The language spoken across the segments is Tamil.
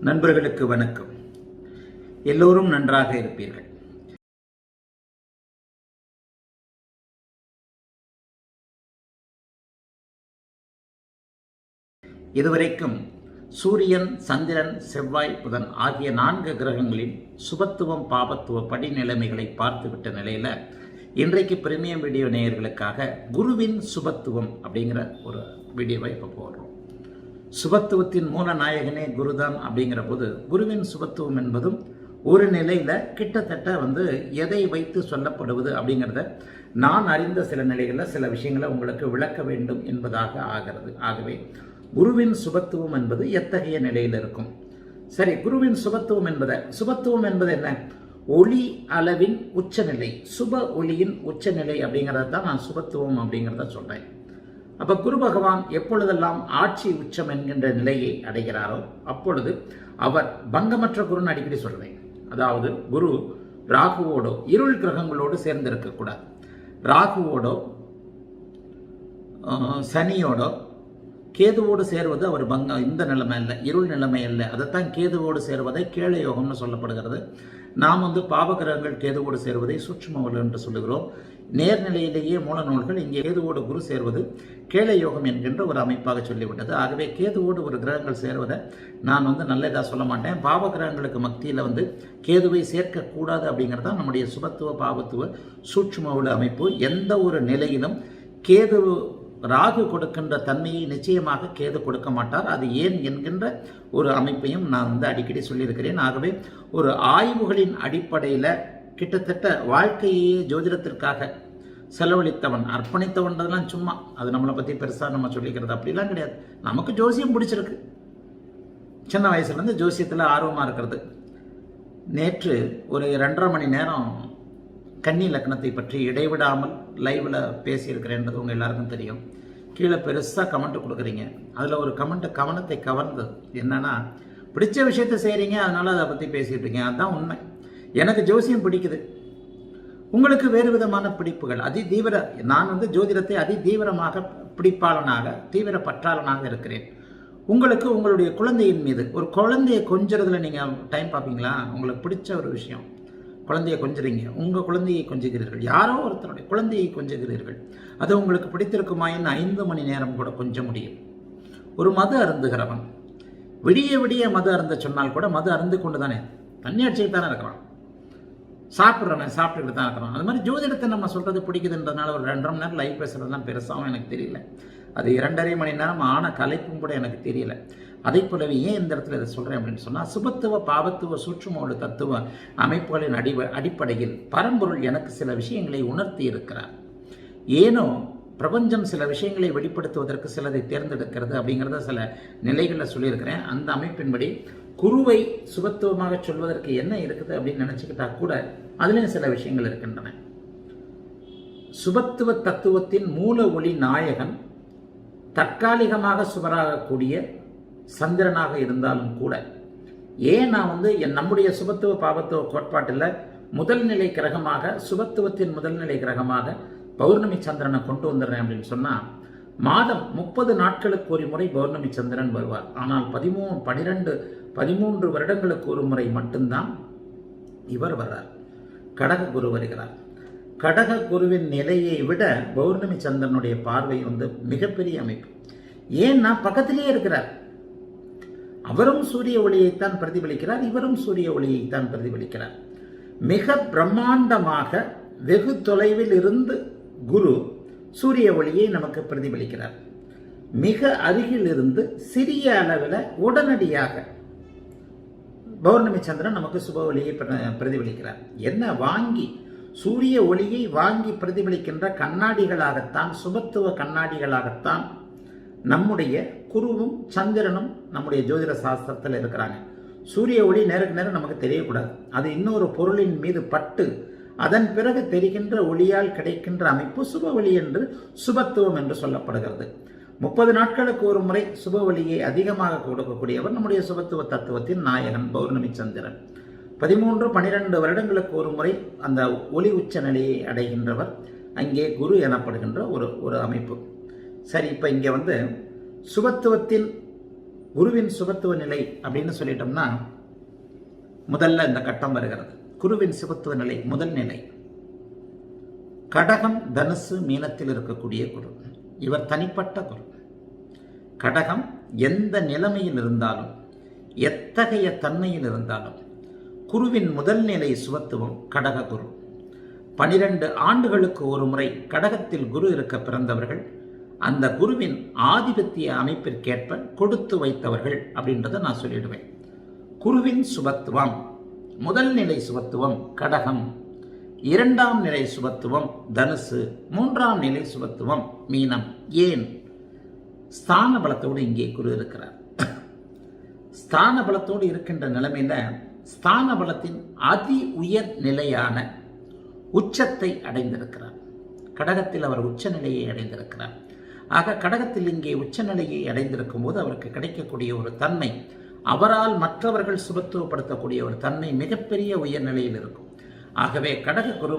நண்பர்களுக்கு வணக்கம். எல்லோரும் நன்றாக இருப்பீர்கள். இதுவரைக்கும் சூரியன், சந்திரன், செவ்வாய், புதன் ஆகிய 4 கிரகங்களின் சுபத்துவம், பாபத்துவ படிநிலைமைகளை பார்த்துவிட்ட நிலையில இன்றைக்கு பிரீமியம் வீடியோ நேயர்களுக்காக குருவின் சுபத்துவம் அப்படிங்கிற ஒரு வீடியோவை இப்போ போடுறோம். சுபத்துவத்தின் மூல நாயகனே குருதான் அப்படிங்கிற போது குருவின் சுபத்துவம் என்பதும் ஒரு நிலையில் கிட்டத்தட்ட எதை வைத்து சொல்லப்படுவது அப்படிங்கிறத நான் அறிந்த சில நிலைகளில் சில விஷயங்களை உங்களுக்கு விளக்க வேண்டும் என்பதாக ஆகிறது. ஆகவே குருவின் சுபத்துவம் என்பது எத்தகைய நிலையில் இருக்கும்? சரி, குருவின் சுபத்துவம் என்பது என்ன? ஒளி அளவின் உச்சநிலை, சுப ஒளியின் உச்சநிலை அப்படிங்கிறத தான் நான் சுபத்துவம் அப்படிங்கிறத சொல்கிறேன். அப்போ குரு பகவான் எப்பொழுதெல்லாம் ஆட்சி உச்சம் என்கின்ற நிலையை அடைகிறாரோ அப்பொழுது அவர் பங்கமற்ற குருன்னு அடிக்கடி சொல்வேன். அதாவது குரு ராகுவோடோ இருள் கிரகங்களோடு சேர்ந்து இருக்கக்கூடாது. ராகுவோடோ சனியோடோ கேதுவோடு சேர்வது அவர் இந்த நிலைமை இல்லை, இருள் நிலைமை இல்லை. அதைத்தான் கேதுவோடு சேர்வதை கேள யோகம்னு சொல்லப்படுகிறது. நாம் பாவகிரகங்கள் கேதுவோடு சேர்வதை சூட்சுமவல் என்று சொல்லுகிறோம். நேர்நிலையிலேயே மூல நூல்கள் இங்கே கேதுவோடு குரு சேர்வது கேள யோகம் என்கின்ற ஒரு அமைப்பாக சொல்லிவிட்டது. ஆகவே கேதுவோடு ஒரு கிரகங்கள் சேர்வதை நான் நல்லதாக சொல்ல மாட்டேன். பாவ கிரகங்களுக்கு மத்தியில் கேதுவை சேர்க்கக்கூடாது அப்படிங்கிறது தான் நம்முடைய சுபத்துவ பாவத்துவ சூட்சுமவல் அமைப்பு. எந்த ஒரு நிலையிலும் கேது ராகு கொடுக்கின்ற தன்மையை நிச்சயமாக கேது கொடுக்க மாட்டார். அது ஏன் என்கின்ற ஒரு அமைப்பையும் நான் அடிக்கடி சொல்லியிருக்கிறேன். ஆகவே ஒரு ஆய்வுகளின் அடிப்படையில் கிட்டத்தட்ட வாழ்க்கையே ஜோதிடத்திற்காக செலவழித்தவன், அர்ப்பணித்தவன்றதெல்லாம் சும்மா, அது நம்மளை பற்றி பெருசாக நம்ம சொல்லிக்கிறது அப்படிலாம் கிடையாது. நமக்கு ஜோசியம் பிடிச்சிருக்கு, சின்ன வயசுலேருந்து ஜோசியத்தில் ஆர்வமாக இருக்கிறது. நேற்று ஒரு 2.5 மணி நேரம் கன்னி லக்னத்தை பற்றி இடைவிடாமல் லைவில் பேசியிருக்கிறேன்றது உங்கள் எல்லாருக்கும் தெரியும். கீழே பெருசாக கமெண்ட் கொடுக்குறீங்க. அதில் ஒரு கமெண்ட் கவனத்தை கவர்ந்தது. என்னன்னா, பிடிச்ச விஷயத்தை செய்கிறீங்க, அதனால் அதை பற்றி பேசிகிட்டு இருக்கீங்க. அதுதான் உண்மை. எனக்கு ஜோசியம் பிடிக்குது, உங்களுக்கு வேறு விதமான பிடிப்புகள். நான் ஜோதிடத்தை தீவிரமாக பிடிப்பாளனாக, தீவிர பற்றாளனாக இருக்கிறேன். உங்களுக்கு உங்களுடைய குழந்தையின் மீது, ஒரு குழந்தையை கொஞ்சறதுல நீங்கள் டைம் பார்ப்பீங்களா? உங்களுக்கு பிடிச்ச ஒரு விஷயம், குழந்தையை கொஞ்சறீங்க, உங்கள் குழந்தையை கொஞ்சுகிறீர்கள், யாரோ ஒருத்தருடைய குழந்தையை கொஞ்சுகிறீர்கள், அது உங்களுக்கு பிடித்திருக்குமாயின் 5 மணி நேரம் கூட கொஞ்ச முடியும். ஒரு மது அருந்துகிறவன் விடிய விடிய மது அருந்த சொன்னால் கூட மது அருந்து கொண்டு தானே, தண்ணி அடிச்சுக்கிட்டு தானே இருக்கிறான். சாப்பிட்றவன் சாப்பிட்டுக்கிட்டு தான் இருக்கிறான். அது மாதிரி ஜோதிடத்தை நம்ம சொல்கிறது பிடிக்குதுன்றதுனால ஒரு 2.5 மணி நேரம் லைவ் பேசுகிறதுலாம் பெருசாகவும் எனக்கு தெரியல. அது 2.5 மணி நேரம் ஆன கலைப்பும் கூட எனக்கு தெரியல. அதை போலவே ஏன் இந்த இடத்துல இதை சொல்கிறேன் அப்படின்னு சொன்னால், சுபத்துவ பாவத்துவ சூட்சுமோடு தத்துவ அமைப்புகளின் அடிப்படையில் பரம்பொருள் எனக்கு சில விஷயங்களை உணர்த்தி இருக்கிறார். ஏனோ பிரபஞ்சம் சில விஷயங்களை வெளிப்படுத்துவதற்கு சிலதை தேர்ந்தெடுக்கிறது அப்படிங்கிறத சில நிலைகளில் சொல்லியிருக்கிறேன். அந்த அமைப்பின்படி குருவை சுபத்துவமாக சொல்வதற்கு என்ன இருக்குது அப்படின்னு நினச்சிக்கிட்டா கூட அதுலேயும் சில விஷயங்கள் இருக்கின்றன. சுபத்துவ தத்துவத்தின் மூல ஒளி நாயகன் தற்காலிகமாக சுவராகக்கூடிய சந்திரனாக இருந்தாலும் கூட, ஏன் நான் நம்முடைய சுபத்துவ பாவத்துவ கோட்பாட்டில் முதல் நிலை கிரகமாக, சுபத்துவத்தின் முதல் நிலை கிரகமாக பௌர்ணமி சந்திரனை கொண்டு வந்துடுறேன் அப்படின்னு சொன்னால், மாதம் 30 நாட்களுக்கு ஒரு முறை பௌர்ணமி சந்திரன் வருவார். ஆனால் 13 வருடங்களுக்கு ஒரு முறை மட்டும்தான் இவர் வர்றார். கடக குரு வருகிறார். கடக குருவின் நிலையை விட பௌர்ணமி சந்திரனுடைய பார்வை மிகப்பெரிய அமைப்பு. ஏன்னா பக்கத்திலேயே இருக்கிறார். அவரும் சூரிய ஒளியைத்தான் பிரதிபலிக்கிறார், இவரும் சூரிய ஒளியைத்தான் பிரதிபலிக்கிறார். மிக பிரம்மாண்டமாக வெகு தொலைவில் இருந்து குரு சூரிய ஒளியை நமக்கு பிரதிபலிக்கிறார். மிக அருகில் இருந்து சிறிய அளவில் உடனடியாக பௌர்ணமி சந்திரன் நமக்கு சுப ஒளியை பிரதிபலிக்கிறார். என்ன சூரிய ஒளியை வாங்கி பிரதிபலிக்கின்ற கண்ணாடிகளாகத்தான், சுபத்துவ கண்ணாடிகளாகத்தான் நம்முடைய குருவும் சந்திரனும் நம்முடைய ஜோதிட சாஸ்திரத்தில் இருக்கிறாங்க. சூரிய ஒளி நேருக்கு நேரம் நமக்கு தெரியக்கூடாது. அது இன்னொரு பொருளின் மீது பட்டு அதன் பிறகு தெரிகின்ற ஒளியால் கிடைக்கின்ற அமைப்பு சுப ஒளி என்று, சுபத்துவம் என்று சொல்லப்படுகிறது. 30 நாட்களுக்கு ஒரு முறை சுப ஒளியை அதிகமாக கொடுக்கக்கூடியவர் நம்முடைய சுபத்துவ தத்துவத்தின் நாயகன் பௌர்ணமி சந்திரன். 13-12 வருடங்களுக்கு ஒரு முறை அந்த ஒளி உச்ச நிலையை அடைகின்றவர் அங்கே குரு எனப்படுகின்ற ஒரு அமைப்பு. சரி, இப்போ இங்கே சுபத்துவத்தின் குருவின் சுபத்துவ நிலை அப்படின்னு சொல்லிட்டோம்னா முதல்ல இந்த கட்டம் வருகிறது. குருவின் சுபத்துவ நிலை முதல் நிலை கடகம், தனுசு, மீனத்தில் இருக்கக்கூடிய குரு. இவர் தனிப்பட்ட குரு. கடகம் எந்த நிலைமையில் இருந்தாலும், எத்தகைய தன்மையில் இருந்தாலும், குருவின் முதல் நிலை சுபத்துவம் கடக குரு. 12 ஆண்டுகளுக்கு ஒரு முறை கடகத்தில் குரு இருக்க பிறந்தவர்கள் அந்த குருவின் ஆதிபத்திய அமைப்பிற்கேற்ப கொடுத்து வைத்தவர்கள் அப்படின்றத நான் சொல்லிடுவேன். குருவின் சுபத்துவம் முதல் நிலை சுபத்துவம் கடகம், 2ஆம் நிலை சுபத்துவம் தனுசு, 3ஆம் நிலை சுபத்துவம் மீனம். ஏன்? ஸ்தான பலத்தோடு இங்கே குரு இருக்கிறார். ஸ்தான பலத்தோடு இருக்கின்ற நிலைமையில ஸ்தான பலத்தின் அதி உயர் நிலையான உச்சத்தை அடைந்திருக்கிறார். கடகத்தில் அவர் உச்ச நிலையை அடைந்திருக்கிறார். ஆக கடகத்தில் இங்கே உச்சநிலையை அடைந்திருக்கும் போது அவருக்கு கிடைக்கக்கூடிய ஒரு தன்மை, அவரால் மற்றவர்கள் சுபத்துவப்படுத்தக்கூடிய ஒரு தன்மை மிகப்பெரிய உயர்நிலையில் இருக்கும். ஆகவே கடகக்குரு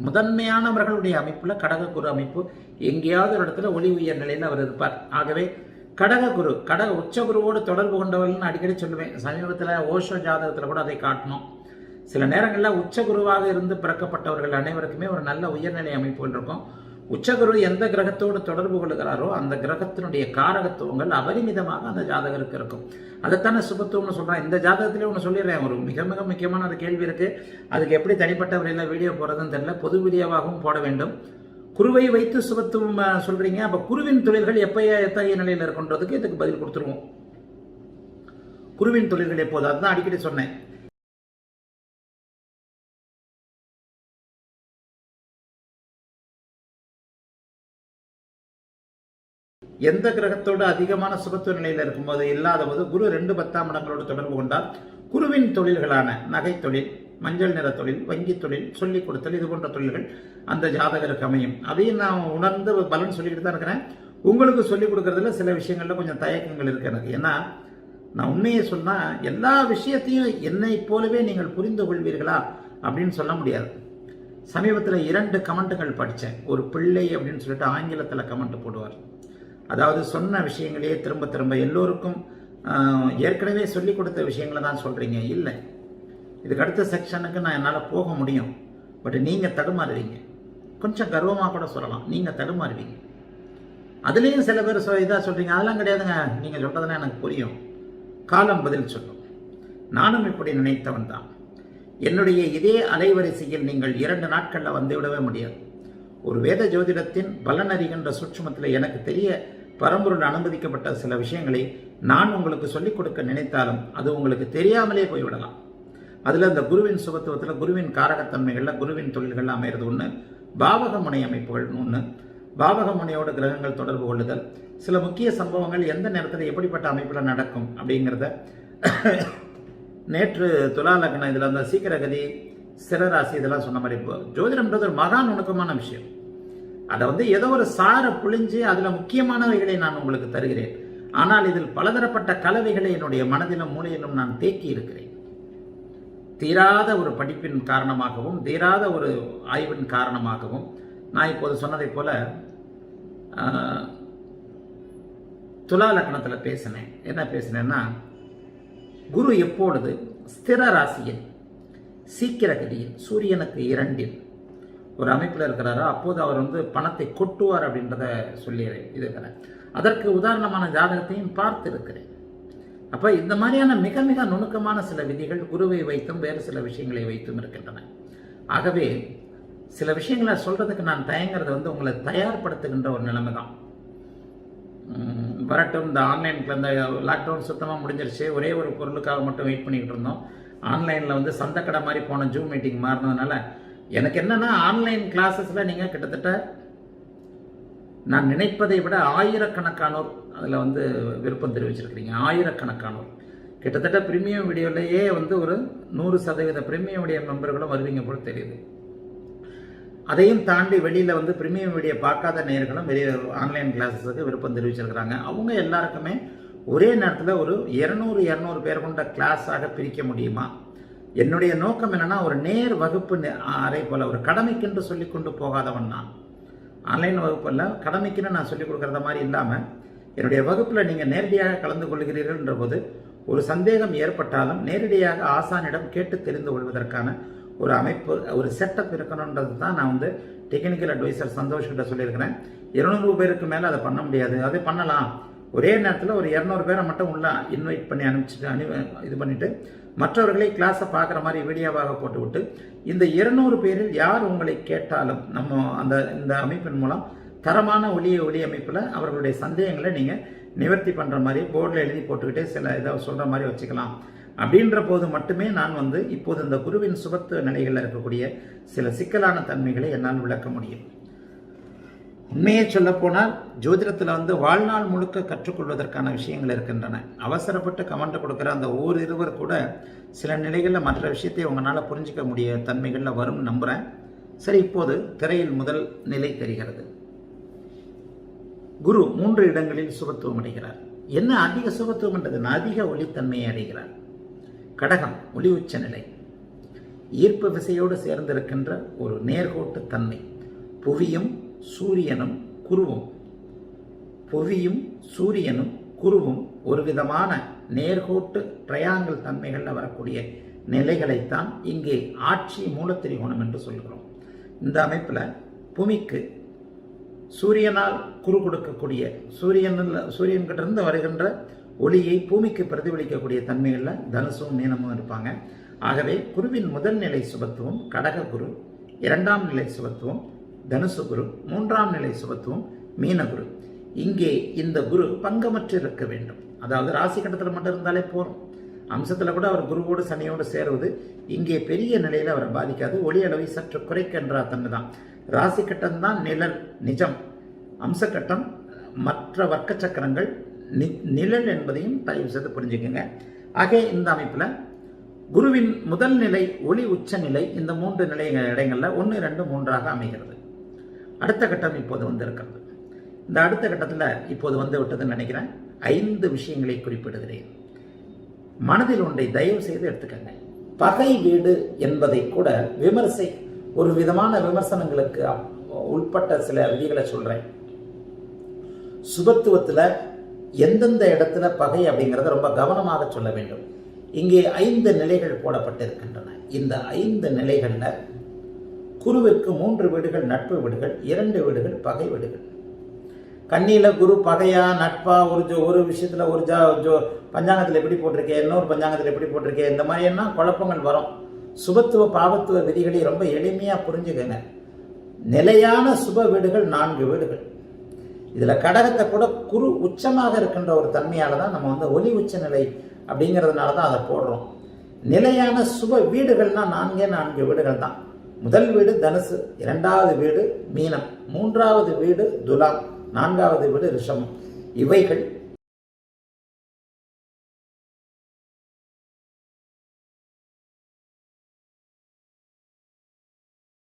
முதன்மையானவர்களுடைய அமைப்புல கடகக்குரு அமைப்பு எங்கேயாவது ஒரு இடத்துல ஒளி உயர் நிலையில் அவர் இருப்பார். ஆகவே கடகக்குரு உச்சகுருவோடு தொடர்பு கொண்டவர்கள் அடிக்கடி சொல்லுவேன். சமீபத்தில் ஓஷோ ஜாதகத்தில் கூட அதை காட்டணும். சில நேரங்களில் உச்சகுருவாக இருந்து பிறக்கப்பட்டவர்கள் அனைவருக்குமே ஒரு நல்ல உயர்நிலை அமைப்புகள் இருக்கும். உச்சகுரு எந்த கிரகத்தோடு தொடர்பு கொள்கிறாரோ அந்த கிரகத்தினுடைய காரகத்துவங்கள் அபரிமிதமாக அந்த ஜாதகருக்கு இருக்கும். அதைத்தானே சுபத்துவம்னு சொல்கிறேன். இந்த ஜாதகத்திலே ஒன்று சொல்லிடுறேன். ஒரு மிக மிக முக்கியமான ஒரு கேள்வி இருக்குது. அதுக்கு எப்படி தனிப்பட்ட வரையில் வீடியோ போடுறதுன்னு தெரியல. பொது வீடியோவாகவும் போட வேண்டும். குருவை வைத்து சுபத்துவம் சொல்கிறீங்க. அப்போ குருவின் தொழில்கள் எத்தகைய நிலையில் இருக்குன்றதுக்கு இதுக்கு பதில் கொடுத்துருவோம். குருவின் தொழில்கள் எப்போது, அதுதான் அடிக்கடி சொன்னேன். எந்த கிரகத்தோடு அதிகமான சுபத்துவ நிலையில் இருக்கும்போது இல்லாத போது குரு 2 10ஆம் இடங்களோடு தொடர்பு கொண்டால் குருவின் தொழில்களான நகை தொழில், மஞ்சள் நிற தொழில், வங்கி தொழில், சொல்லிக் கொடுத்தல், இது போன்ற தொழில்கள் அந்த ஜாதகருக்கு அமையும். அதையும் நான் உணர்ந்து பலன் சொல்லிக்கிட்டு தான் இருக்கிறேன். உங்களுக்கு சொல்லிக் கொடுக்கறதுல சில விஷயங்கள்ல கொஞ்சம் தயக்கங்கள் இருக்கு எனக்கு. ஏன்னா நான் உண்மையை சொன்னா எல்லா விஷயத்தையும் என்னை போலவே நீங்கள் புரிந்து கொள்வீர்களா அப்படின்னு சொல்ல முடியாது. சமீபத்தில் 2 கமெண்ட்டுகள் படித்தேன். ஒரு பிள்ளை அப்படின்னு சொல்லிட்டு ஆங்கிலத்தில் கமெண்ட் போடுவார். அதாவது சொன்ன விஷயங்களையே திரும்ப திரும்ப எல்லோருக்கும் ஏற்கனவே சொல்லிக் கொடுத்த விஷயங்களை தான் சொல்கிறீங்க. இல்லை, இதுக்கு அடுத்த செக்ஷனுக்கு நான் என்னால் போக முடியும். பட் நீங்கள் தடுமாறுவீங்க. கொஞ்சம் கர்வமாக கூட சொல்லலாம், நீங்கள் தடுமாறுவீங்க. அதுலேயும் சில பேர் இதாக சொல்கிறீங்க. அதெல்லாம் கிடையாதுங்க, நீங்கள் சொல்கிறதுனா எனக்கு புரியும், காலம் பதில் சொல்லும். நானும் இப்படி நினைத்தவன் தான். என்னுடைய இதே அலைவரிசையில் நீங்கள் 2 நாட்களில் வந்துவிடவே முடியாது. ஒரு வேத ஜோதிடத்தின் பலன் அறிகின்ற சூட்சுமத்தில் எனக்கு தெரிய பரம்பொருள் அனுமதிக்கப்பட்ட சில விஷயங்களை நான் உங்களுக்கு சொல்லிக் கொடுக்க நினைத்தாலும் அது உங்களுக்கு தெரியாமலே போய்விடலாம். அதில் இந்த குருவின் சுபத்துவத்தில் குருவின் காரகத்தன்மைகளில் குருவின் தொழில்கள் அமைகிறது ஒன்று, பாவக முனை அமைப்புகள் ஒன்று, பாவக முனையோட கிரகங்கள் தொடர்பு கொள்ளுதல், சில முக்கிய சம்பவங்கள் எந்த நேரத்தில் எப்படிப்பட்ட அமைப்பில் நடக்கும் அப்படிங்கிறத நேற்று துலா லக்னம் இதில் அந்த சீக்கிரகதி, சிறராசி இதெல்லாம் சொன்ன மாதிரி ஜோதிடம்ன்றது ஒரு மகா நுணுக்கமான விஷயம். அதை ஏதோ ஒரு சாரை புழிஞ்சு அதில் முக்கியமானவைகளை நான் உங்களுக்கு தருகிறேன். ஆனால் இதில் பலதரப்பட்ட கலவைகளை என்னுடைய மனதிலும் மூளையிலும் நான் தேக்கி இருக்கிறேன். தீராத ஒரு படிப்பின் காரணமாகவும் தீராத ஒரு ஆய்வின் காரணமாகவும் நான் இப்போது சொன்னதை போல துலா லக்னத்தில் பேசினேன். என்ன பேசினேன்னா, குரு எப்பொழுது ஸ்திர ராசியில் சீக்கிரகதியில் சூரியனுக்கு 2இல் ஒரு அமைப்பில் இருக்கிறாரோ அப்போது அவர் பணத்தை கொட்டுவார் அப்படின்றத சொல்லி இருக்கிறேன். அதற்கு உதாரணமான ஜாதகத்தையும் பார்த்து இருக்கிறேன். அப்போ இந்த மாதிரியான மிக மிக நுணுக்கமான சில விதிகள் குருவை வைத்தும் வேறு சில விஷயங்களை வைத்தும் இருக்கின்றன. ஆகவே சில விஷயங்களை சொல்றதுக்கு நான் தயங்குறது உங்களை தயார்படுத்துகின்ற ஒரு நிலைமை தான். வரட்டும், இந்த ஆன்லைனுக்கு இந்த லாக்டவுன் சுத்தமாக முடிஞ்சிருச்சு. ஒரே ஒரு பொருளுக்காக மட்டும் வெயிட் பண்ணிக்கிட்டு இருந்தோம். ஆன்லைனில் சந்தைக்கடை மாதிரி போன ஜூம் மீட்டிங் மாறினதுனால எனக்கு என்னன்னா, ஆன்லைன் கிளாஸஸில் நீங்கள் கிட்டத்தட்ட நான் நினைப்பதை விட ஆயிரக்கணக்கானோர் அதில் விருப்பம் தெரிவிச்சிருக்கிறீங்க. ஆயிரக்கணக்கானோர் கிட்டத்தட்ட பிரீமியம் வீடியோலேயே ஒரு 100% பிரீமியம் வீடியோ மெம்பர்களும் வருவீங்க போல தெரியுது. அதையும் தாண்டி வெளியில் பிரீமியம் வீடியோ பார்க்காத நேயர்களும் வெளியே ஆன்லைன் கிளாஸஸுக்கு விருப்பம் தெரிவிச்சிருக்கிறாங்க. அவங்க எல்லாருக்குமே ஒரே நேரத்தில் ஒரு 200 பேர் கொண்ட கிளாஸாக பிரிக்க முடியுமா? என்னுடைய நோக்கம் என்னன்னா, ஒரு நேர் வகுப்பு அறை போல ஒரு கடமைக்கென்று சொல்லிக் கொண்டு போகாதவன் நான். ஆன்லைன் வகுப்பில் கடமைக்குன்னு நான் சொல்லிக் கொடுக்கறத மாதிரி இல்லாமல் என்னுடைய வகுப்பில் நீங்கள் நேரடியாக கலந்து கொள்கிறீர்கள் என்ற போது ஒரு சந்தேகம் ஏற்பட்டாலும் நேரடியாக ஆசானிடம் கேட்டு தெரிந்து கொள்வதற்கான ஒரு அமைப்பு, ஒரு செட்டப் இருக்கணுன்றது தான் நான் வந்து டெக்னிக்கல் அட்வைசர் சந்தோஷ்கிட்ட சொல்லியிருக்கிறேன். 200 பேருக்கு மேலே அதை பண்ண முடியாது, அதை பண்ணலாம். ஒரே நேரத்தில் ஒரு 200 பேரை மட்டும் உள்ள இன்வைட் பண்ணி அனுப்பிச்சிட்டு இது பண்ணிவிட்டு மற்றவர்களை கிளாஸை பார்க்குற மாதிரி வீடியோவாக போட்டுவிட்டு இந்த 200 பேரில் யார் உங்களை கேட்டாலும் நம்ம இந்த அமைப்பின் மூலம் தரமான ஒளி அமைப்பில் அவர்களுடைய சந்தேகங்களை நீங்கள் நிவர்த்தி பண்ணுற மாதிரி போர்டில் எழுதி போட்டுக்கிட்டே சில இதை சொல்கிற மாதிரி வச்சுக்கலாம். அப்படின்ற போது மட்டுமே நான் வந்து இப்போது இந்த குருவின் சுபத்துவ நிலைகளில் இருக்கக்கூடிய சில சிக்கலான தன்மைகளை என்னால் விளக்க முடியும். உண்மையை சொல்லப்போனால் ஜோதிடத்தில் வந்து வாழ்நாள் முழுக்க கற்றுக்கொள்வதற்கான விஷயங்கள் இருக்கின்றன. அவசரப்பட்டு கமெண்ட் கொடுக்குற அந்த இருவர் கூட சில நிலைகளில் மற்ற விஷயத்தை உங்களால் புரிஞ்சிக்க முடிய தன்மைகளில் வரும்னு நம்புகிறேன். சரி, இப்போது திரையில் முதல் நிலை தெரிகிறது. குரு 3 இடங்களில் சுபத்துவம் அடைகிறார். என்ன அதிக சுபத்துவம் என்றது? அதிக ஒளித்தன்மையை அடைகிறார். கடகம் ஒளி உச்ச நிலை, ஈர்ப்பு விசையோடு சேர்ந்திருக்கின்ற ஒரு நேர்கோட்டு தன்மை. புவியும் சூரியனும் குருவும் ஒரு விதமான நேர்கோட்டு ட்ரையாங்கிள் தன்மைகளில் வரக்கூடிய நிலைகளைத்தான் இங்கே ஆட்சி மூலத்திரிகோணம் என்று சொல்கிறோம். இந்த அமைப்பில் பூமிக்கு சூரியனால் குரு கொடுக்கக்கூடிய சூரியன்கிட்ட இருந்து வருகின்ற ஒளியை பூமிக்கு பிரதிபலிக்கக்கூடிய தன்மைகளில் தனுசும் மீனமும் இருப்பாங்க. ஆகவே குருவின் முதல் நிலை சுபத்துவம் கடக குரு, 2ஆம் நிலை சுபத்துவம் தனுசு குரு, 3ஆம் நிலை சுபத்துவம் மீன குரு. இங்கே இந்த குரு பங்கமற்று இருக்க வேண்டும். அதாவது ராசி கட்டத்தில் மட்டும் இருந்தாலே போதும். அம்சத்தில் கூட அவர் குருவோடு சனியோடு சேருவது இங்கே பெரிய நிலையில் அவரை பாதிக்காது. ஒளி அளவை சற்று குறைக்கின்ற தன்மை தான். ராசி கட்டம்தான் நிழல் நிஜம், அம்சக்கட்டம் மற்ற வர்க்க சக்கரங்கள் நிழல் என்பதையும் தயவு செய்து புரிஞ்சுக்கோங்க. ஆக இந்த அமைப்பில் குருவின் முதல் நிலை ஒளி உச்ச நிலை இந்த 3 நிலை இடங்களில் 1, 2, 3ஆக அமைகிறது. அடுத்த கட்டம் இப்போது வந்திருக்கிறது. இந்த அடுத்த கட்டத்தில் இப்போது வந்து விட்டதுன்னு நினைக்கிறேன். 5 விஷயங்களை குறிப்பிடுகிறேன். மனதில் ஒன்றை தயவு செய்து எடுத்துக்கங்க. பகை வீடு என்பதை கூட ஒரு விதமான விமர்சனங்களுக்கு உட்பட்ட சில விதிகளை சொல்றேன். சுபத்துவத்தில் எந்தெந்த இடத்துல பகை அப்படிங்கிறத ரொம்ப கவனமாக சொல்ல வேண்டும். இங்கே 5 நிலைகள் போடப்பட்டிருக்கின்றன. இந்த 5 நிலைகளில் குருவிற்கு 3 வீடுகள் நட்பு வீடுகள், 2 வீடுகள் பகை வீடுகள். கண்ணியில குரு பகையா நட்பா ஒரு விஷயத்துல பஞ்சாங்கத்தில் எப்படி போட்டிருக்கேன், இன்னொரு பஞ்சாங்கத்தில் எப்படி போட்டிருக்கேன், இந்த மாதிரி எல்லாம் குழப்பங்கள் வரும். சுபத்துவ பாவத்துவ விதிகளை ரொம்ப எளிமையா புரிஞ்சுக்கங்க. நிலையான சுப வீடுகள் 4 வீடுகள். இதுல கடகத்தை கூட குரு உச்சமாக இருக்கின்ற ஒரு தன்மையால தான் நம்ம வந்து ஒளி உச்ச நிலை அப்படிங்கிறதுனால தான் அதை போடுறோம். நிலையான சுப வீடுகள்னா 4 வீடுகள் தான். முதல் வீடு தனுசு, 2வது வீடு மீனம், 3வது வீடு துலாம், 4வது வீடு ரிஷபம். இவைகள்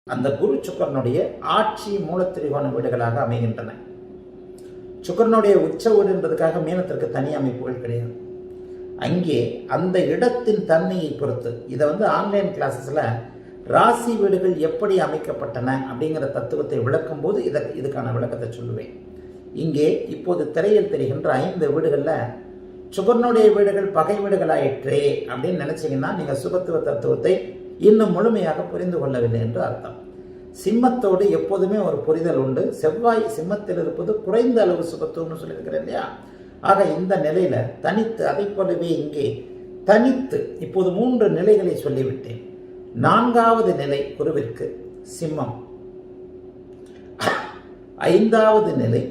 அந்த குரு சுக்கரனுடைய ஆட்சி மூலத்திரிகோண வீடுகளாக அமைகின்றன. சுக்கரனுடைய உச்ச வீடுன்றதுக்காக மீனத்திற்கு தனி அமைப்புகள் கிடையாது. அங்கே அந்த இடத்தின் தன்மையை பொறுத்து இதை வந்து ஆன்லைன் கிளாஸஸ்ல ராசி வீடுகள் எப்படி அமைக்கப்பட்டன அப்படிங்கிற தத்துவத்தை விளக்கும் போது இதுக்கான விளக்கத்தை சொல்லுவேன். இங்கே இப்போது திரையில் தெரிகின்ற 5 வீடுகளில் சுக்கரனுடைய வீடுகள் பகை வீடுகளாயிற்றே அப்படின்னு நினைச்சீங்கன்னா நீங்க சுபத்துவ தத்துவத்தை இன்னும் முழுமையாக புரிந்து கொள்ளவில்லை என்று அர்த்தம். சிம்மத்தோடு எப்போதுமே ஒரு புரிதல் உண்டு. செவ்வாய் சிம்மத்தில் இருப்பது குறைந்த அளவு சுபத்துவம்னு சொல்லியிருக்கிறேன் இல்லையா? ஆக இந்த நிலையில தனித்து, அதை போலவே இங்கே தனித்து இப்போது 3 நிலைகளை சொல்லிவிட்டேன். 4வது நிலை குருவிற்கு சிம்மம், 5வது நிலை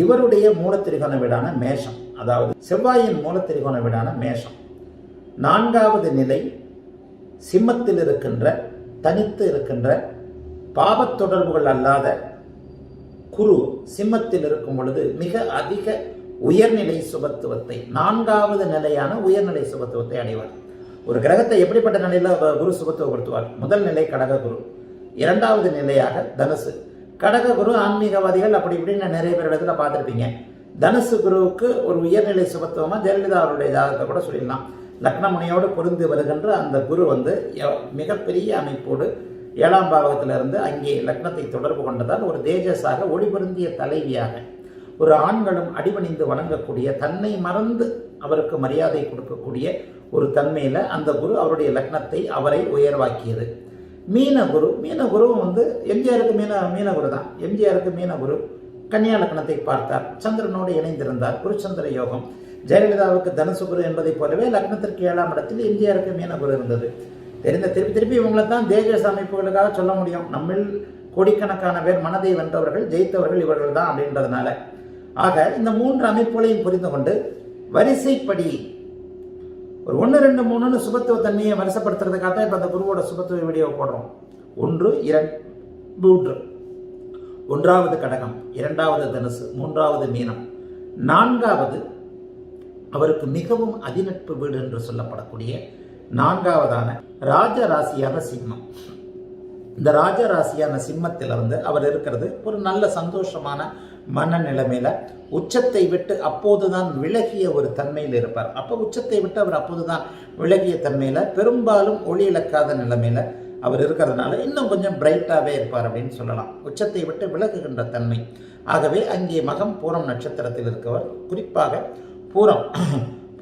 இவருடைய மூலத்திரிகோண வீடான மேஷம், அதாவது செவ்வாயின் மூலத்திரிகோண வீடான மேஷம். 4வது நிலை சிம்மத்தில் இருக்கின்ற தனித்து இருக்கின்ற பாவத் தொடர்புகள் அல்லாத குரு சிம்மத்தில் இருக்கும் பொழுது மிக அதிக உயர்நிலை சுபத்துவத்தை, 4வது நிலையான உயர்நிலை சுபத்துவத்தை அடைவார். ஒரு கிரகத்தை எப்படிப்பட்ட நிலையில குரு சுபத்துவப்படுத்துவார்? முதல் நிலை கடக குரு, 2வது நிலையாக தனுசு. கடக குரு ஆன்மீகவாதிகள் அப்படி இப்படின்னு நிறைய பேர் இடத்துல பார்த்துருப்பீங்க. தனுசு குருவுக்கு ஒரு உயர்நிலை சுபத்துவமா ஜெயலலிதா அவருடைய ஜாதகத்தை கூட சொல்லிடலாம். லக்னமுனையோடு பொருந்து வருகின்ற அந்த குரு வந்து மிகப்பெரிய அமைப்போடு 7ஆம் பாவத்திலிருந்து அங்கே லக்னத்தை தொடர்பு கொண்டதால் ஒரு தேஜஸாக ஒளி பொருந்திய தலைவியாக ஒரு ஆண்களும் அடிபணிந்து வணங்கக்கூடிய, தன்னை மறந்து அவருக்கு மரியாதை கொடுக்கக்கூடிய ஒரு தன்மையில் அந்த குரு அவருடைய லக்னத்தை அவரை உயர்வாக்கியது. மீனகுருவும் வந்து எம்ஜிஆருக்கு மீனகுரு தான். எம்ஜிஆருக்கு மீனகுரு கன்னியா லக்னத்தை பார்த்தார், சந்திரனோடு இணைந்திருந்தார், குருச்சந்திர யோகம். ஜெயலலிதாவுக்கு தனுசு குரு என்பதைப் போலவே லக்னத்திற்கு 7ஆம் இடத்தில் எம்ஜிஆருக்கு மீனகுரு இருந்தது. திருப்பி இவங்களை தான் தேஜஸ் அமைப்புகளுக்காக சொல்ல முடியும். நம்மில் கோடிக்கணக்கான பேர் மனதை வென்றவர்கள், ஜெயித்தவர்கள் இவர்கள் தான் அப்படின்றதுனால. ஆக இந்த 3 அமைப்புகளையும் புரிந்து கொண்டு வரிசைப்படி ஒரு 1, 2, 3ன்னு சுபத்துவ தன்மையை வரிசைப்படுத்துறதுக்காக தான் இப்போ அந்த குருவோட சுபத்துவ வீடியோ போடுறோம். 1, 2, 3. 1வது கடகம், 2வது தனுசு, 3வது மீனம், 4வது அவருக்கு மிகவும் அதிநட்பு வீடு என்று சொல்லப்படக்கூடிய 4வதான ராஜராசியான சிம்மம். இந்த ராஜராசியான சிம்மத்தில் வந்து அவர் இருக்கிறது ஒரு நல்ல சந்தோஷமான மனநிலைமையில, உச்சத்தை விட்டு அப்போதுதான் விலகிய ஒரு தன்மையில் இருப்பார். அப்போ உச்சத்தை விட்டு அவர் அப்போதுதான் விலகிய தன்மையில, பெரும்பாலும் ஒளி இழக்காத நிலைமையில அவர் இருக்கிறதுனால இன்னும் கொஞ்சம் பிரைட்டாகவே இருப்பார் அப்படின்னு சொல்லலாம். உச்சத்தை விட்டு விலகுகின்ற தன்மை. ஆகவே அங்கே மகம் பூரம் நட்சத்திரத்தில் இருக்கவர், குறிப்பாக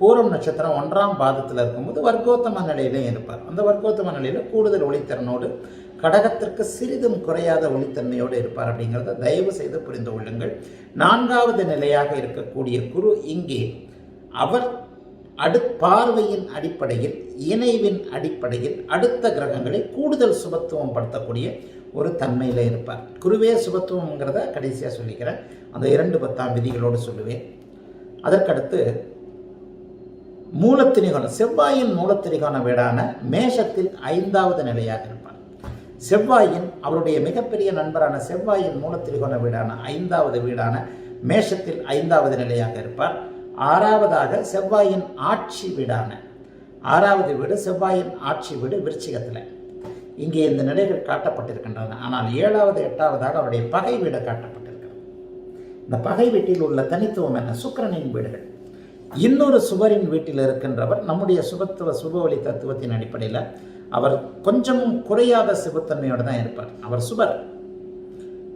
பூரம் நட்சத்திரம் 1ஆம் பாதத்தில் இருக்கும்போது வர்க்கோத்தம நிலையிலே இருப்பார். அந்த வர்க்கோத்தம நிலையில கூடுதல் ஒளித்திறனோடு, கடகத்திற்கு சிறிதும் குறையாத ஒளித்தன்மையோடு இருப்பார் அப்படிங்கிறத தயவு செய்து புரிந்து கொள்ளுங்கள். 4வது நிலையாக இருக்கக்கூடிய குரு இங்கே அவர் பார்வையின் அடிப்படையில், இணைவின் அடிப்படையில் அடுத்த கிரகங்களை கூடுதல் சுபத்துவம் படுத்தக்கூடிய ஒரு தன்மையில் இருப்பார். குருவே சுபத்துவம்ங்கிறத கடைசியாக சொல்லிக்கிறேன், அந்த 2 10ஆம் விதிகளோடு சொல்லுவேன். அதற்கடுத்து மூலத்திரிகோணம், செவ்வாயின் மூலத்திரிகோண வீடான மேஷத்தில் 5வது நிலையாக இருப்பார். செவ்வாயின் அவருடைய மிகப்பெரிய நண்பரான செவ்வாயின் மூலத்திரிகோண வீடான 5வது வீடான மேஷத்தில் 5வது நிலையாக இருப்பார். 6வதாக செவ்வாயின் ஆட்சி வீடான 6வது வீடு, செவ்வாயின் ஆட்சி வீடு விருச்சிகத்தில். இங்கே இந்த நிலைகள் காட்டப்பட்டிருக்கின்றன. ஆனால் 7வது 8வதாக அவருடைய பகை வீடு காட்டப்பட்டிருக்கிறது. இந்த பகை வீட்டில் உள்ள தனித்துவம் என்ன? சுக்கிரனின் வீடுகள். இன்னொரு சுபரின் வீட்டில் இருக்கின்றவர் நம்முடைய சுபவழி தத்துவத்தின் அடிப்படையில் அவர் கொஞ்சமும் குறையாத சிவத்தன்மையோடு தான் இருப்பார். அவர் சுபர்.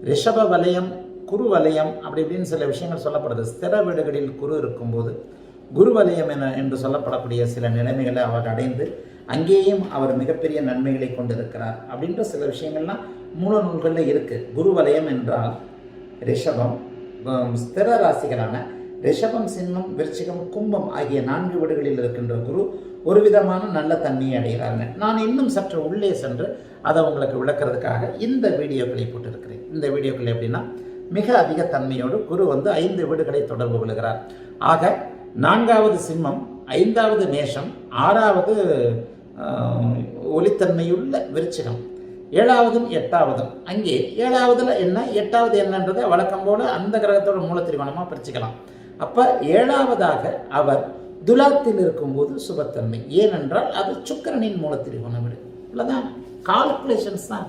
ரிஷப வலயம், குரு வலயம் அப்படி இப்படின்னு சில விஷயங்கள் சொல்லப்படுது. ஸ்திர வீடுகளில் குரு இருக்கும்போது குரு வலயம் என்று சொல்லப்படக்கூடிய சில நிலைமைகளை அவர் அடைந்து அங்கேயும் அவர் மிகப்பெரிய நன்மைகளை கொண்டிருக்கிறார் அப்படின்ற சில விஷயங்கள்லாம் மூல நூல்களில் இருக்குது. குரு வலயம் என்றால் ரிஷபம், ஸ்திர ராசிகளான ரிஷபம், சிம்மம், விருச்சிகம், கும்பம் ஆகிய 4 வீடுகளில் இருக்கின்ற குரு ஒரு விதமான நல்ல தன்மையை அடைகிறாங்க. நான் இன்னும் சற்று உள்ளே சென்று அதை உங்களுக்கு விளக்கிறதுக்காக இந்த வீடியோக்களை போட்டிருக்கிறேன். இந்த வீடியோக்கள் எப்படின்னா, மிக அதிக தன்மையோடு குரு வந்து 5 வீடுகளை தொடர்பு கொள்கிறார். ஆக 4வது சிம்மம், 5வது மேஷம், 6வது ஒளித்தன்மையுள்ள விருச்சிகம், 7வதும் 8வதும். அங்கே 7வதுல என்ன, 8வது என்னன்றதை வழக்கம் போல அந்த கிரகத்தோட மூலத்திரிகோணமாக பிரிச்சுக்கலாம். அப்போ 7வதாக அவர் துலாத்தில் இருக்கும்போது சுபத்தன்மை. ஏனென்றால் அது சுக்கிரனின் மூலத்திரிகோண வீடு. இவ்வளோதான், கால்குலேஷன்ஸ் தான்.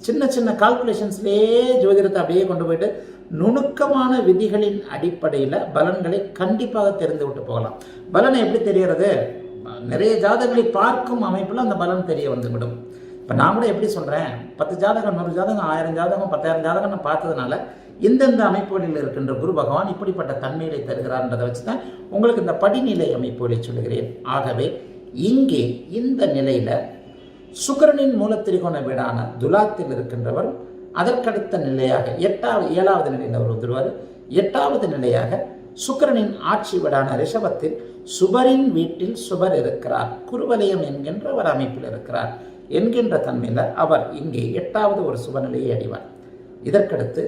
சின்ன சின்ன கால்குலேஷன்ஸ்லேயே ஜோதிடத்தை அப்படியே கொண்டு போயிட்டு நுணுக்கமான விதிகளின் அடிப்படையில் பலன்களை கண்டிப்பாக தெரிந்து விட்டு போகலாம். பலனை எப்படி தெரியறது? நிறைய ஜாதகங்களை பார்க்கும் அமைப்பில் அந்த பலன் தெரிய வந்துவிடும். இப்போ நான் கூட எப்படி சொல்கிறேன், 10 ஜாதகம், 100 ஜாதகம், 1000 ஜாதகம், 10,000 ஜாதகம்னு பார்த்ததுனால இந்தந்த அமைப்புகளில் இருக்கின்ற குரு பகவான் இப்படிப்பட்ட தன்மைகளை தருகிறார்ன்றதை வச்சு தான் உங்களுக்கு இந்த படிநிலை அமைப்புகளை சொல்லுகிறேன். ஆகவே இங்கே இந்த நிலையில் சுக்கிரனின் மூலத்திரிகோண வீடான துலாத்தில் இருக்கின்றவர் அதற்கடுத்த நிலையாக 7வது நிலையில் அவர் வந்துடுவார். 8வது நிலையாக சுக்கிரனின் ஆட்சி வீடான ரிஷபத்தில் சுபரின் வீட்டில் சுபர் இருக்கிறார், குருவலயம் என்கின்ற ஒரு அமைப்பில் இருக்கிறார் என்கின்ற தன்மையில் அவர் இங்கே 8வது ஒரு சுபநிலையை அடைவார். இதற்கடுத்து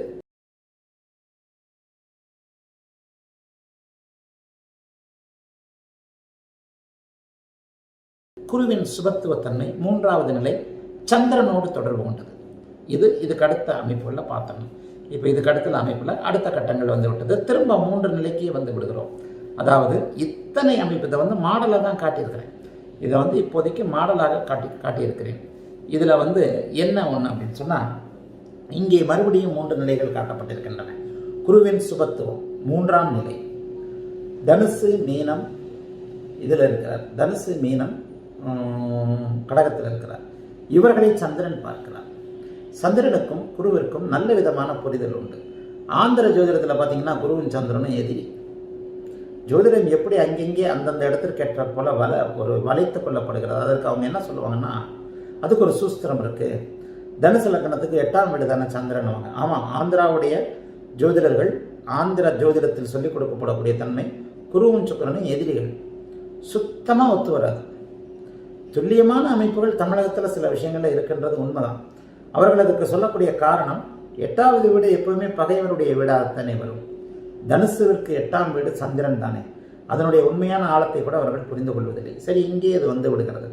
குருவின் சுபத்துவத்தன்மை 3வது நிலை சந்திரனோடு தொடர்பு கொண்டது. இதுக்கு அடுத்த அமைப்புகளில் பார்த்தோம். இப்போ இதுக்கு அடுத்த அமைப்பில் அடுத்த கட்டங்கள் வந்து விட்டது. திரும்ப 3 நிலைக்கு வந்து விடுகிறோம். அதாவது இத்தனை அமைப்பு இதை வந்து மாடலாக தான் காட்டியிருக்கிறேன். இதை வந்து இப்போதைக்கு மாடலாக காட்டியிருக்கிறேன். இதில் வந்து என்ன ஒன்று அப்படின்னு சொன்னால், இங்கே மறுபடியும் 3 நிலைகள் காட்டப்பட்டிருக்கின்றன. குருவின் சுபத்துவம் 3ஆம் நிலை, தனுசு மீனம் இதில் இருக்கிறார். தனுசு மீனம் கடகத்தில் இருக்கிறார். இவர்களை சந்திரன் பார்க்கிறார். சந்திரனுக்கும் குருவிற்கும் நல்ல விதமான புரிதல் உண்டு. ஆந்திர ஜோதிடத்தில் பார்த்தீங்கன்னா குருவும் சந்திரனும் எதிரி. ஜோதிடம் எப்படி அங்கங்கே அந்தந்த இடத்திற்கு ஏற்ற போல வளைத்து கொள்ளப்படுகிறது. அதற்கு அவங்க என்ன சொல்லுவாங்கன்னா, அதுக்கு ஒரு சூஸ்திரம் இருக்குது. தனுசு லக்னத்துக்கு 8ஆம் வீடு தானே சந்திரன்வாங்க. ஆமாம், ஆந்திராவுடைய ஜோதிடர்கள் ஆந்திர ஜோதிடத்தில் சொல்லிக் கொடுக்கப்படக்கூடிய தன்மை குருவும் சுக்கிரனும் எதிரிகள். சுத்தமாக ஒத்து வராது. துல்லியமான அமைப்புகள் தமிழகத்தில் சில விஷயங்கள்ல இருக்கின்றது உண்மைதான். அவர்கள் அதுக்கு சொல்லக்கூடிய காரணம், 8வது வீடு எப்பவுமே பகைவருடைய வீடாகத்தானே வரும். தனுசுவிற்கு 8ஆம் வீடு சந்திரன் தானே. அதனுடைய உண்மையான ஆழத்தை கூட அவர்கள் புரிந்து கொள்வதில்லை. சரி, இங்கே அது வந்து விடுகிறது.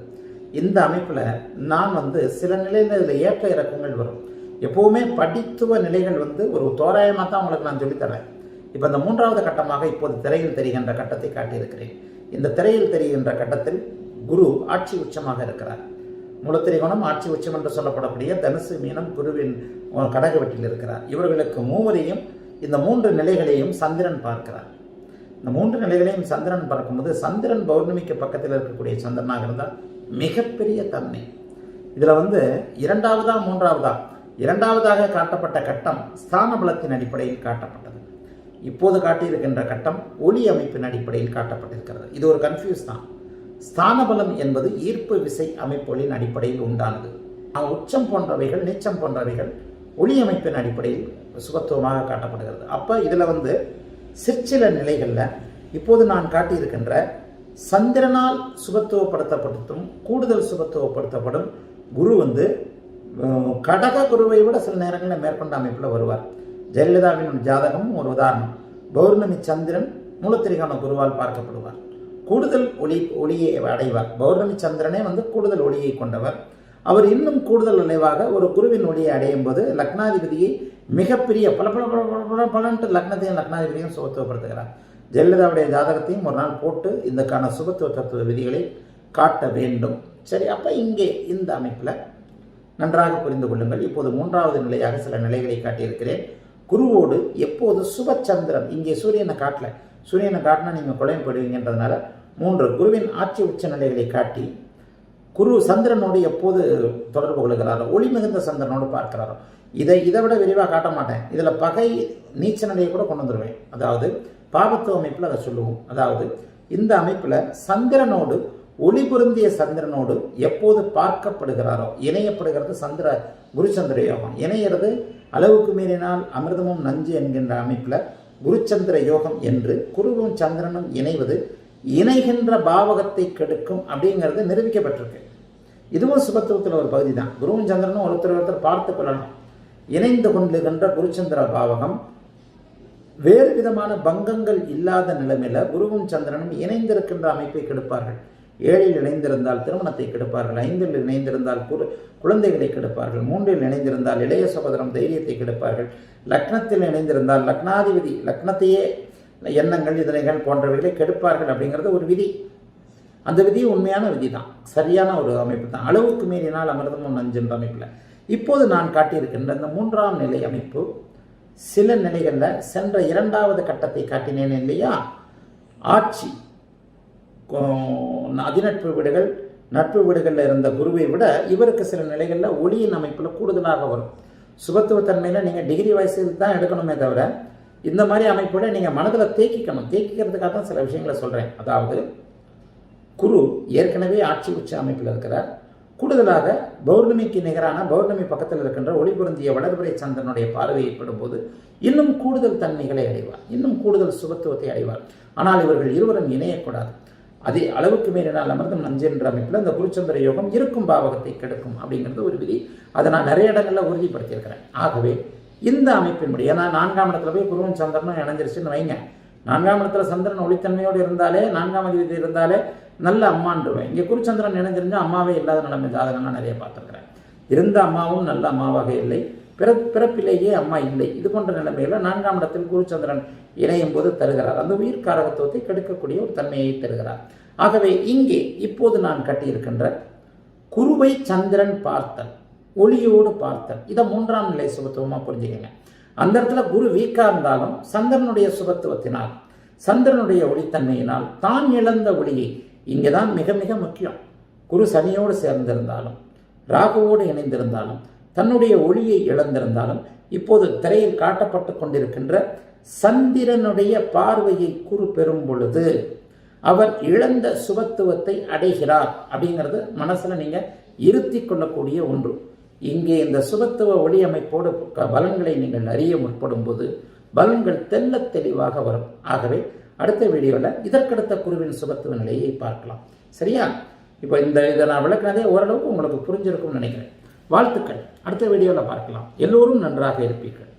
இந்த அமைப்பில் நான் சில நிலையில் இதில் ஏற்ற இறக்கங்கள் வரும். எப்போவுமே படித்துவ நிலைகள் ஒரு தோராயமாக தான் உங்களுக்கு நான் சொல்லித்தரேன். இப்போ இந்த 3வது கட்டமாக இப்போது திரையில் தெரிகின்ற கட்டத்தை காட்டியிருக்கிறேன். இந்த திரையில் தெரிகின்ற கட்டத்தில் குரு ஆட்சி உச்சமாக இருக்கிறார். மூலத்திரிகோணம் ஆட்சி உச்சம் என்று சொல்லப்படக்கூடிய தனுசு மீனம் குருவின் கடக வீட்டில் இருக்கிறார். இவர்களுக்கு மூவரையும் இந்த 3 நிலைகளையும் சந்திரன் பார்க்கிறார். இந்த 3 நிலைகளையும் சந்திரன் பார்க்கும்போது சந்திரன் பௌர்ணமிக்கு பக்கத்தில் இருக்கக்கூடிய சந்திரனாக இருந்தால் மிகப்பெரிய தன்மை. இதில் 2வதா 3வதா 2வதாக காட்டப்பட்ட கட்டம் ஸ்தான பலத்தின் அடிப்படையில் காட்டப்பட்டது. இப்போது காட்டியிருக்கின்ற கட்டம் ஒளி அமைப்பின் அடிப்படையில் காட்டப்பட்டிருக்கிறது. இது ஒரு கன்ஃபியூஸ் தான். ஸ்தான பலம் என்பது ஈர்ப்பு விசை அமைப்புகளின் அடிப்படையில் உண்டானது. உச்சம் போன்றவைகள் நீச்சம் போன்றவைகள் ஒளி அமைப்பின் அடிப்படையில் சுபத்துவமாக காட்டப்படுகிறது. அப்போ இதில் சிற்சில நிலைகளில் இப்போது நான் காட்டியிருக்கின்ற சந்திரனால் சுபத்துவப்படுத்தப்படும் கூடுதல் சுபத்துவப்படுத்தப்படும் குரு கடக குருவை விட சில நேரங்களில் மேற்கொண்ட அமைப்பில் வருவார். ஜெயலலிதாவின் ஜாதகம் ஒரு உதாரணம். பௌர்ணமி சந்திரன் மூலத்திரிகோண குருவால் பார்க்கப்படுவார். கூடுதல் ஒளியை அடைவார். பௌர்ணமி சந்திரனே கூடுதல் ஒளியை கொண்டவர். அவர் இன்னும் கூடுதல் நிலைவாக ஒரு குருவின் ஒளியை அடையும் போது லக்னாதிபதியை மிகப்பெரிய பலன்ட்டு லக்னத்தையும் லக்னாதிபதியும் சுபத்துவப்படுத்துகிறார். ஜெயலலிதாவுடைய ஜாதகத்தையும் ஒரு நாள் போட்டு இதற்கான சுபத்துவ தத்துவ விதிகளை காட்ட வேண்டும். சரி, அப்போ இங்கே இந்த அமைப்பில் நன்றாக புரிந்து கொள்ளுங்கள். இப்போது 3வது நிலையாக சில நிலைகளை காட்டியிருக்கிறேன். குருவோடு எப்போது சுபச்சந்திரன், இங்கே சூரியனை காட்டல, சூரியனை காட்டினா நீங்கள் குழம்பு போடுவீங்கன்றதுனால 3 குருவின் ஆட்சி உச்ச நிலைகளை காட்டி குரு சந்திரனோடு எப்போது தொடர்பு கொள்கிறாரோ, ஒளி மிகுந்த சந்திரனோடு பார்க்கிறாரோ, இதை விட விரிவாக காட்ட மாட்டேன். இதில் பகை நீச்ச நிலையை கூட கொண்டு வந்துடுவேன். அதாவது பாபத்துவ அமைப்பில் அதை சொல்லுவோம். அதாவது இந்த அமைப்பில் சந்திரனோடு ஒளி பொருந்திய சந்திரனோடு எப்போது பார்க்கப்படுகிறாரோ, இணையப்படுகிறது குருச்சந்திர யோகம். இணையிறது அளவுக்கு மீறினால் அமிர்தமும் நஞ்சு என்கின்ற அமைப்பில் குருச்சந்திர யோகம் என்று குருவும் சந்திரனும் இணைவது இணைகின்ற பாவகத்தை கெடுக்கும் அப்படிங்கிறது நிரூபிக்கப்பட்டிருக்கு. இதுவும் சுபத்துவத்தில் ஒரு பகுதி தான். குருவும் சந்திரனும் ஒருத்தர் பார்த்து கொள்ளலாம். இணைந்து கொண்டிருக்கின்ற குருச்சந்திர பாவகம் வேறு விதமான பங்கங்கள் இல்லாத நிலைமையில குருவும் சந்திரனும் இணைந்திருக்கின்ற அமைப்பை கெடுப்பார்கள். 7ல் இணைந்திருந்தால் திருமணத்தை கெடுப்பார்கள். 5ல் இணைந்திருந்தால் குழந்தைகளை கெடுப்பார்கள். 3ல் இணைந்திருந்தால் இளைய சகோதரம் தைரியத்தை கெடுப்பார்கள். லக்னத்தில் இணைந்திருந்தால் லக்னாதிபதி லக்னத்தையே எண்ணங்கள் இதனைகள் போன்றவைகளை கெடுப்பார்கள். அப்படிங்கிறது ஒரு விதி. அந்த விதி உண்மையான விதி தான், சரியான ஒரு அமைப்பு தான். அளவுக்கு மீறினால் அமிர்தமும் நஞ்சுன்ற அமைப்பில் இப்போது நான் காட்டியிருக்கின்ற இந்த 3ஆம் நிலை அமைப்பு சில நிலைகளில் சென்ற 2வது கட்டத்தை காட்டினேன் இல்லையா, ஆட்சி அதிநட்பு வீடுகள் நட்பு வீடுகளில் இருந்த குருவை விட இவருக்கு சில நிலைகளில் ஒளியின் அமைப்பில் கூடுதலாக வரும். சுபத்துவத்தன்மையில் நீங்கள் டிகிரி வயசில் தான் எடுக்கணுமே தவிர இந்த மாதிரி அமைப்போட நீங்கள் மனதில் தேக்கிக்கிறதுக்காக தான் சில விஷயங்களை சொல்கிறேன். அதாவது குரு ஏற்கனவே ஆட்சி உச்ச அமைப்பில் இருக்கிறார். கூடுதலாக பௌர்ணமிக்கு நிகரான பௌர்ணமி பக்கத்தில் இருக்கின்ற ஒளி பொருந்திய வளர்பிறை சந்திரனுடைய பார்வை ஏற்படும்போது இன்னும் கூடுதல் தன்மைகளை அடைவார், இன்னும் கூடுதல் சுபத்துவத்தை அடைவார். ஆனால் இவர்கள் இருவரும் இணையக்கூடாது. அதே அளவுக்கு மீறினால் அமிர்தம் நஞ்சு என்ற அமைப்பில் இந்த குருச்சந்திர யோகம் இருக்கும் பாவகத்தை கெடுக்கும் அப்படிங்கிறது ஒரு விதி. அதை நான் நிறைய இடங்களில் உறுதிப்படுத்தியிருக்கிறேன். ஆகவே இந்த அமைப்பின்படி, ஏன்னா 4ஆம் இடத்துல போய் குருவும் சந்திரனும் இணைஞ்சிருச்சுன்னு வைங்க, 4ஆம் இடத்துல சந்திரன் ஒளித்தன்மையோடு இருந்தாலே 4ஆம் அதிபதி இருந்தாலே நல்ல அம்மான்றுவேன். இங்கே குருச்சந்திரன் இணைஞ்சிருந்தா அம்மாவே இல்லாத நிலைமை ஜாதகம்லாம் நிறைய பார்த்துருக்கிறேன். இருந்த அம்மாவும் நல்ல அம்மாவாக இல்லை, பிறப்பிலேயே அம்மா இல்லை. இது போன்ற நிலைமையில 4ஆம் இடத்தில் குருச்சந்திரன் இணையும் போது தருகிறார். அந்த உயிர் காரகத்துவத்தை கெடுக்கக்கூடிய ஒரு தன்மையை தருகிறார். ஆகவே இங்கே இப்போது நான் கட்டியிருக்கின்ற குருவை சந்திரன் பார்த்தல், ஒளியோடு பார்த்தல், இதை 3ஆம் நிலை சுபத்துவமாக புரிஞ்சுக்கங்க. அந்த இடத்துல குரு வீக்கா இருந்தாலும் சந்திரனுடைய சுபத்துவத்தினால் சந்திரனுடைய ஒளித்தன்மையினால் தான் இழந்த ஒளியை, இங்கே தான் மிக மிக முக்கியம், குரு சனியோடு சேர்ந்திருந்தாலும் ராகுவோடு இணைந்திருந்தாலும் தன்னுடைய ஒளியை இழந்திருந்தாலும் இப்போது திரையில் காட்டப்பட்டு கொண்டிருக்கின்ற சந்திரனுடைய பார்வையை குரு பெறும் பொழுது அவர் இழந்த சுபத்துவத்தை அடைகிறார் அப்படிங்கிறது மனசுல நீங்க இருத்தி கொள்ளக்கூடிய ஒன்று. இங்கே இந்த சுபத்துவ ஒளி அமைப்போடு பலன்களை நீங்கள் அறிய முற்படும் போது பலன்கள் தெல்ல தெளிவாக வரும். ஆகவே அடுத்த வீடியோவில் இதற்கடுத்த குருவின் சுபத்துவ நிலையை பார்க்கலாம். சரியா? இப்போ இதை நான் விளக்கினதே ஓரளவுக்கு உங்களுக்கு புரிஞ்சிருக்கும்னு நினைக்கிறேன். வாழ்த்துக்கள். அடுத்த வீடியோவில் பார்க்கலாம். எல்லோரும் நன்றாக இருப்பீர்கள்.